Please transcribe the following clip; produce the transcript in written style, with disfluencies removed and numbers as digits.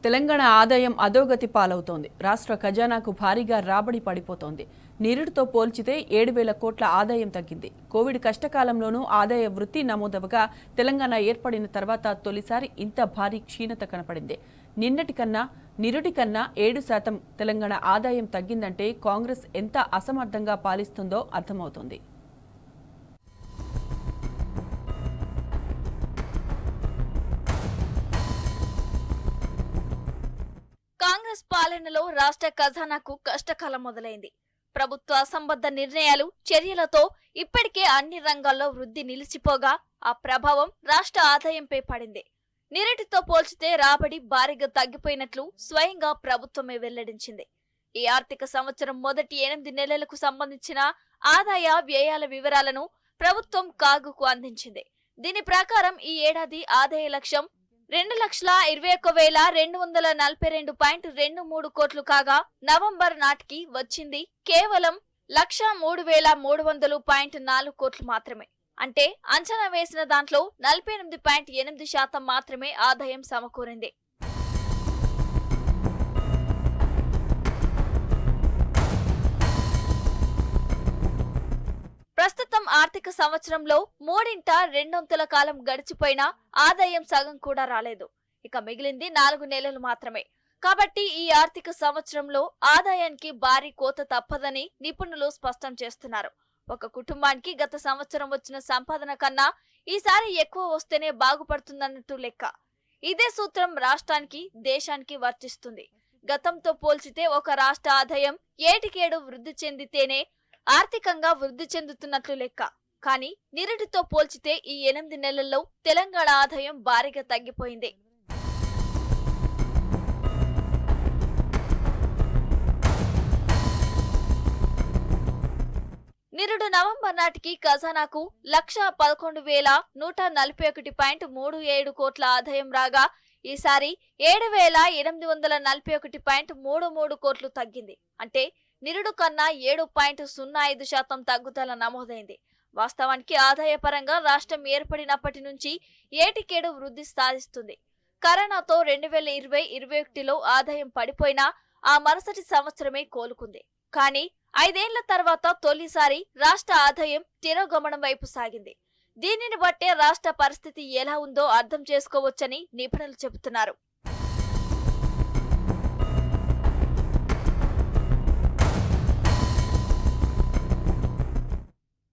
తెలంగాణ ఆదాయం అధోగతి పాలవుతోంది. రాష్ట్ర ఖజానాకు భారీగా రాబడి పడిపోతోంది. నిరుడుతో పోల్చితే 7,000 కోట్ల ఆదాయం తగ్గింది. కోవిడ్ కష్టకాలంలోనూ ఆదాయ వృద్ధి నమోదవగా తెలంగాణ ఏర్పడిన తర్వాత తొలిసారి ఇంత భారీ క్షీణత కనపడింది. నిరుడి కన్నా 7% తెలంగాణ ఆదాయం తగ్గిందంటే కాంగ్రెస్ ఎంత అసమర్థంగా పాలిస్తుందో అర్థమవుతోంది. కాంగ్రెస్ పాలనలో రాష్ట్ర ఖజానాకు కష్టకాలం మొదలైంది. ప్రభుత్వ అసంబద్ధ నిర్ణయాలు, చర్యలతో ఇప్పటికే అన్ని రంగాల్లో వృద్ధి నిలిచిపోగా ఆ ప్రభావం రాష్ట్ర ఆదాయంపై పడింది. నిరుటితో పోల్చితే రాబడి భారీగా తగ్గిపోయినట్లు స్వయంగా ప్రభుత్వమే వెల్లడించింది. ఈ ఆర్థిక సంవత్సరం మొదటి 8 నెలలకు సంబంధించిన ఆదాయ వ్యయాల వివరాలను ప్రభుత్వం కాగుకు అందించింది. దీని ప్రకారం ఈ ఏడాది ఆదాయ లక్ష్యం 2,21,242.23 కోట్లు కాగా నవంబర్ నాటికి వచ్చింది కేవలం 1,03,300.4 కోట్లు మాత్రమే. అంటే అంచనా వేసిన దాంట్లో 48.8% మాత్రమే ఆదాయం సమకూరింది. ప్రస్తుతం ఆర్థిక సంవత్సరంలో మూడింట రెండొంతుల కాలం గడిచిపోయినా ఆదాయం సగం కూడా రాలేదు. ఇక మిగిలింది 4 నెలలు మాత్రమే. కాబట్టి ఈ ఆర్థిక సంవత్సరంలో ఆదాయానికి భారీ కోత తప్పదని నిపుణులు స్పష్టం చేస్తున్నారు. ఒక కుటుంబానికి గత సంవత్సరం వచ్చిన సంపాదన కన్నా ఈసారి ఎక్కువ వస్తేనే బాగుపడుతుందన్నట్టు లెక్క. ఇదే సూత్రం రాష్ట్రానికి, దేశానికి వర్తిస్తుంది. గతంతో పోల్చితే ఒక రాష్ట్ర ఆదాయం ఏటికేడు వృద్ధి చెందితేనే ఆర్థికంగా వృద్ధి చెందుతున్నట్లు లెక్క. కానీ నిరుటితో పోల్చితే ఈ 8 నెలల్లో తెలంగాణ ఆదాయం భారీగా తగ్గిపోయింది. నిరుడు నవంబర్ నాటికి ఖజానాకు 1,11,141.37 కోట్ల ఆదాయం రాగా ఈసారి 7,841.33 కోట్లు తగ్గింది. అంటే నిరుడు కన్నా 7.05% తగ్గుదల నమోదైంది. వాస్తవానికి ఆదాయపరంగా రాష్ట్రం ఏర్పడినప్పటి నుంచి ఏటికేడు వృద్ధి సాధిస్తుంది. కరోనాతో 2020-21లో ఆదాయం పడిపోయినా ఆ మరుసటి సంవత్సరమే కోలుకుంది. కానీ 5 ఏళ్ల తర్వాత తొలిసారి రాష్ట్ర ఆదాయం తిరోగమనం వైపు సాగింది. దీనిని బట్టే రాష్ట్ర పరిస్థితి ఎలా ఉందో అర్థం చేసుకోవచ్చని నిపుణులు చెబుతున్నారు.